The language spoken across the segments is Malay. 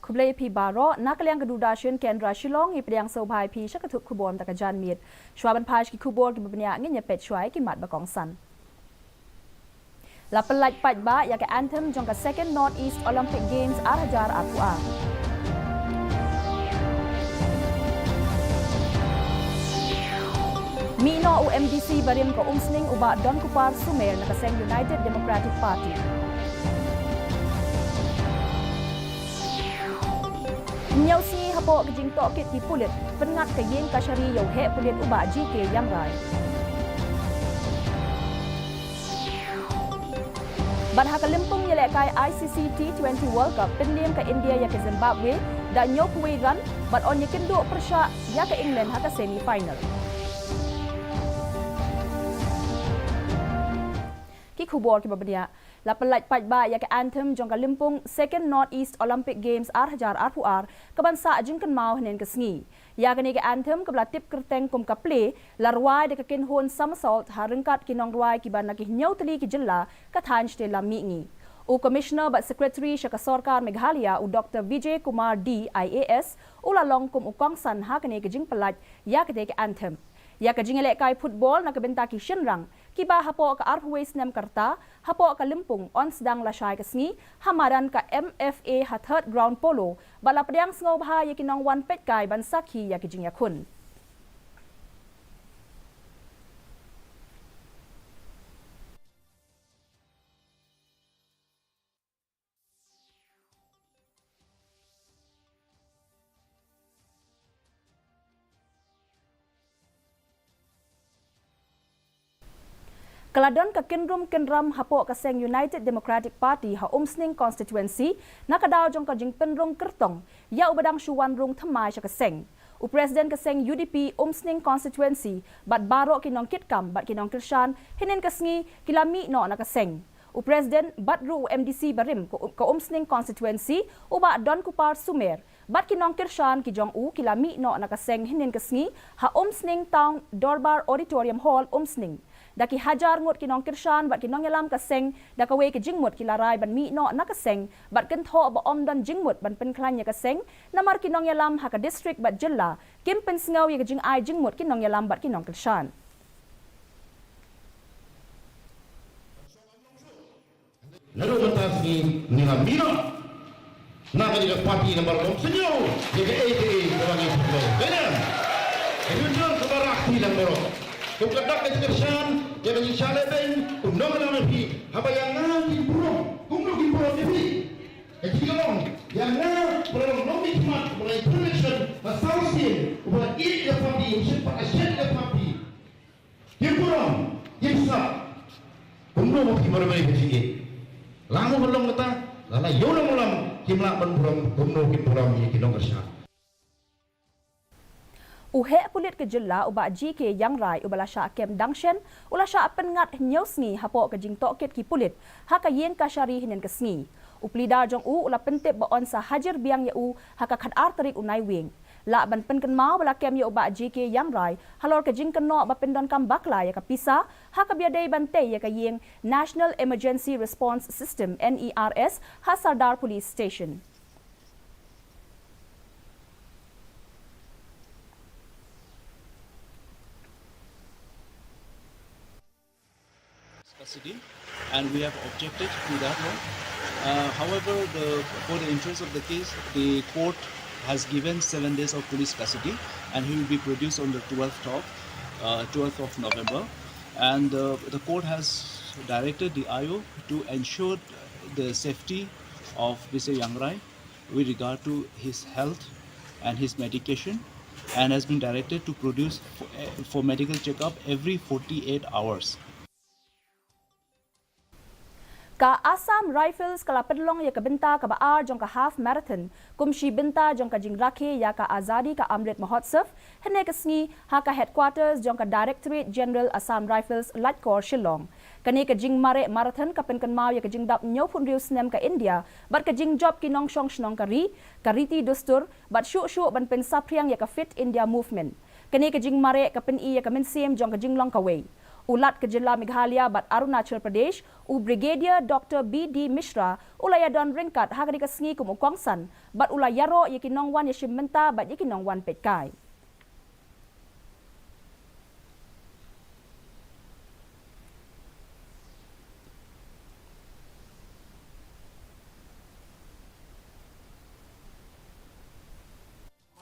Kublai pi baro nakaliang kedudasyon Kendra Shillong ipediang sobhai pi syakatuk kubon takajan mit. Shwaban paj ki kubor ki babanya ngin nyepet shwai ki mat bakong san. Lapelaj pajba ya ke anthem jong ka second Northeast Olympic Games arhajar akua. Mino UMDC barim ko umsning uba Don Kupar Sumer nakaseng United Democratic Party. Nyau si hapo kejing tokit di pulit pengat ke yen kasyari yau he pulit uba GK yang rai. Ban hakalimpung nyelekai ICC T20 World Cup penliam ke India ya ke Zimbabwe dan nyau puwegan ban on yakin do persya ya ke England haka semi final. Ki kubor ki babania lapelaj pajba ya ke anthem jong kalimpung second Northeast Olympic Games arhajar arpuar kebansa jingkan mau henen kesngi ya ke ni ke anthem ke belatip kerteng kum kaple larwai de kekin hon somersault harengkat kinong ruai ki ban nakih nyau teli ki jella kathan ste lami ngi u commissioner but secretary syaka sarkar Meghalaya u Dr Vijay Kumar D IAS ulalong kum ukong san ha ke ni ke jing pelaj ya ke anthem ya ke jing elek kai football nak bentaki shenrang kiba hapo ka arhuwais nem karta hapo ka limpung on sedang lasai kesngi hamaran ka MFA hathert ground polo bala pediang sngob ha yakinong wan pet kai ban sakhi yakijing yakun Kaladon ka kenram hapo kaseng United Democratic Party ha umsning constituency nakadaw jong ka jing penrong kertong ya ubadang shuwan rung thamai sya kaseng u president kaseng UDP umsning constituency bat baro kinong kitkam bat kinong kirshan hinen kasngi kilami no na kaseng u president bat ru MDC barim ka umsning constituency uba Don Kupar Sumer bat kinong kirshan ki jong u kilami no na kaseng hinen kasngi ha umsning town Dorbar Auditorium Hall umsning daki hajar ngot kinong kirshan bat kinong yalam kaseng dakawe ke jingmut kilarai ban mi no na kaseng bat kentho ba omdan jingmut ban penklanya kaseng namar kinong yalam ha ka district bat jilla kim pensngau ye jing ai jingmut kinong yalam bat kinong kirshan lalu batas ni ningamino na ka parti nomor 1 senyo ye ke ATA bawang itu benar itu ke barakti nomor kung kadak ka kirshan ya bagi syaleben kung nong na nabi habayang na giburo kung no giburo nabi ejilong yang na perang nomi mat mulai election asausin ubah it the party usip asyen the party giburo gibsa kung no mo giburo mai besi lamu belum kata lala yolong ulam kimla ban burang kung no giburo ye kinong kirshan uhe pulit ke jilla uba GK yang rai ubala sya kem dangshen ula sya pengat nyosngi hapo ke jing tokit ki pulit haka yen kasyari hinen kesngi uplida jong u ula pentep ba on sa hajar biang ya u haka khat arterik unai wing la ban penken mau bala kem ya uba GK yang rai halor ke jing keno ba pendon kam bakla ya ka pisa haka biadai bante ya ka yeng National Emergency Response System NERS Hasardar Police Station and we have objected to that one. However, for the interest of the case, the court has given 7 days of police custody, and he will be produced on the 12th of November. And the court has directed the IO to ensure the safety of Mr. Yangrai with regard to his health and his medication, and has been directed to produce for medical checkup every 48 hours. Ka Assam Rifles kala pedlong ya ka benta ka baar jong ka half marathon kumshi benta jong ka jingrakhe ya ka azadi ka Amrit Mahotsav hene kasngi ha ka headquarters jong ka Directorate General Assam Rifles Latkor Shillong kani ka jing mare marathon ka penkan mau ya ka jing dap nyo phun riu snem ka India bat ka jing job kinong shong shnong kari kariti dustur bat shu ban pen sapriang ya ka Fit India movement kani ka jing mare ka pen i ya ka men siem jong ka jing long ka wei Ulat ke Jilla Meghalaya bat Arunachal Pradesh u Brigadier Dr. B.D. Mishra ulaya don ringkat hagari kasngi kum ukongsan bat ulayaro yakinongwan yashim menta bat yakinongwan petkai.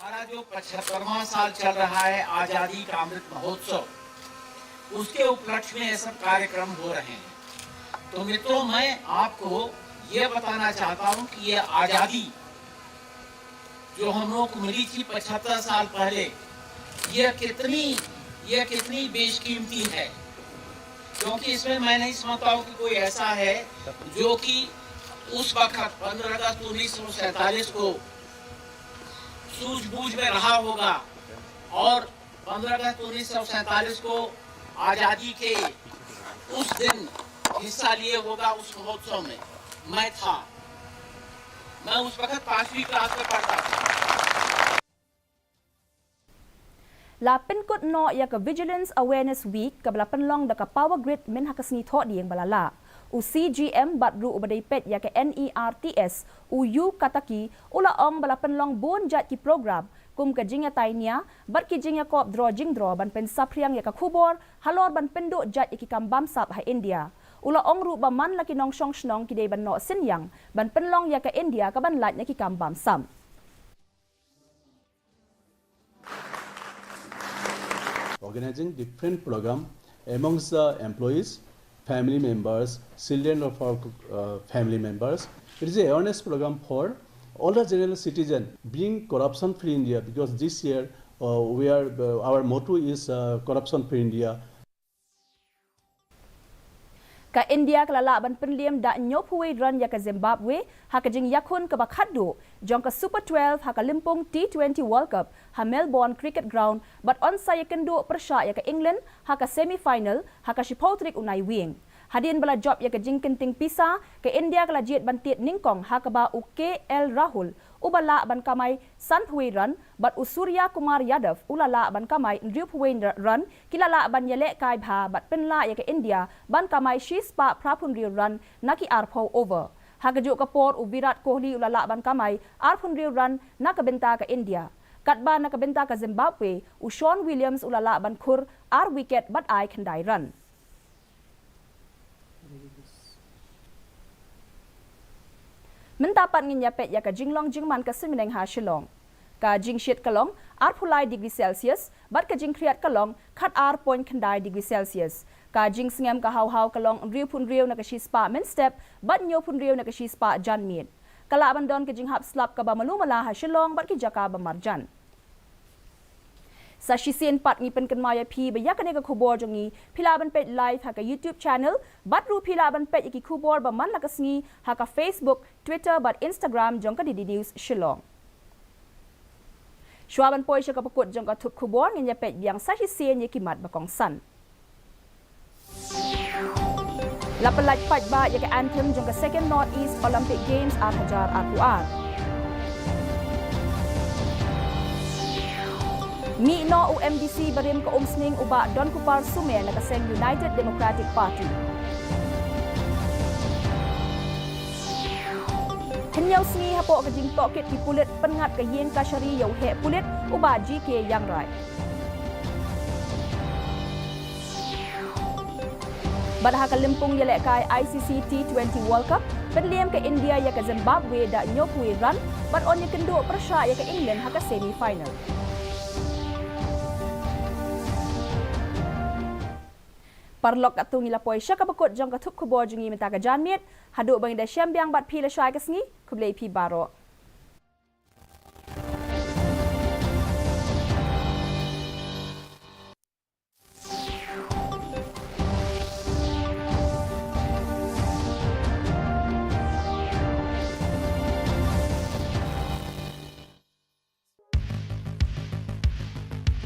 हमारा जो 75वां साल चल रहा है आजादी का अमृत महोत्सव, उसके उपलक्ष्य में ये सब कार्यक्रम हो रहे हैं। तो मित्रों, मैं आपको ये बताना चाहता हूं कि ये आजादी जो हम लोग को मिली थी 75 साल पहले, ये कितनी बेशकीमती है, क्योंकि इसमें मैं नहीं समझता हूं कि कोई ऐसा है जो कि उस वक्त 15 अगस्त 1947 को सूझबूझ में रहा होगा और 15 अगस्त 1947 को आजादी के उस दिन हिस्सा लिए होगा उस महोत्सव में। मैं उस वक्त 5वीं क्लास में पढ़ता था। Lapin kut no ya ke Vigilance Awareness Week ke belapan long da ke Power Grid min hakasni thok di yang balala. U CGM batru ubadai pet ya ke NERTS u kataki ula ong belapan long bon jat ki program kum ke jingya tainia bat ki jingya kop jing draw ban pen sapriang ya ke kubor halor ban penduk jat ya ki kambam sap ha India. Ula ong ru baman laki nong shong shnong ki dei ban no sinyang ban penlong ya ke India ka ban lat ya ki kambam sam. Organizing different program amongst the employees, family members, children of our family members. It is an awareness program for all the general citizen being corruption free India, because this year our motto is corruption free India. Ka India kelala ban penliam da nyop huai run ya ke Zimbabwe ha ke jing yakun ke bakhadu jong ke Super 12 ha ke Limpong T20 World Cup ha Melbourne Cricket Ground bat on saya kendo persya ya ke England ha ke semi final ha ke Shipotrik unai wing. Hadin bala job ya ke jing kenting pisa ke India kala jiet ban tiet ningkong ha ke ba UKL Rahul ubala ban kamai Sant Hui Run bat Usurya Kumar Yadav ulala ban kamai Ndriup Hui Run kilala ban yelek kai bha bat penla ya ke India ban kamai Shispa Prapunri Run naki arpo over. Hagajuk kapor u Virat Kohli ulala ban kamai Arpunri Run nakabenta ke India. Katba nakabenta ke Zimbabwe u Sean Williams ulala ban kur ar wicket bat ai kendai run. Mentapat ngin yapet ya ka jinglong jingman ka simineng ha Shillong. Ka jing shit kalong ar pulai degree Celsius bat ka jing kriat kalong khat ar point khandai degree Celsius. Ka jing sngem ka haw kalong riu pun riu na ka shi spa men step bat nyo pun riu na ka shi spa jan miet. Kala abandon ka jing hap slap ka ba malumala ha Shillong bat ki jaka ba marjan. Sa shisen pat ngi pen kenmaya phi ba yakane ka khobor jongi philaban pet live ha ka YouTube channel bat ru philaban pet iki khobor ba man la ka sngi ha ka Facebook Twitter bat Instagram jong ka DD News Shillong. Shwaban poi sha ka pakut jong ka thup khobor ngi ya pet biang sa shisen ye kimat ba kong san. La pelaj pat ba ya ka anthem jong ka second Northeast Olympic Games ar hajar ar Mi no UMDC barim ke umsning uba Don Kupar Sumer na kaseng United Democratic Party. Henyaw sngi hapo ka jing tokit ki pulit pengat ka yen ka syari yaw he pulit uba GK yang rai. Badha ka limpong yelek kai ICC T20 World Cup penliam ke India ya ke Zimbabwe da nyopui run bat on kendo persya ya ke England ha ka semi final. Parlok atu ngila poi syaka bakut jong ka thup khobor jungi menta ka janmiet haduk bang da syambyang bat phi la shai ka sngi kublei phi baro.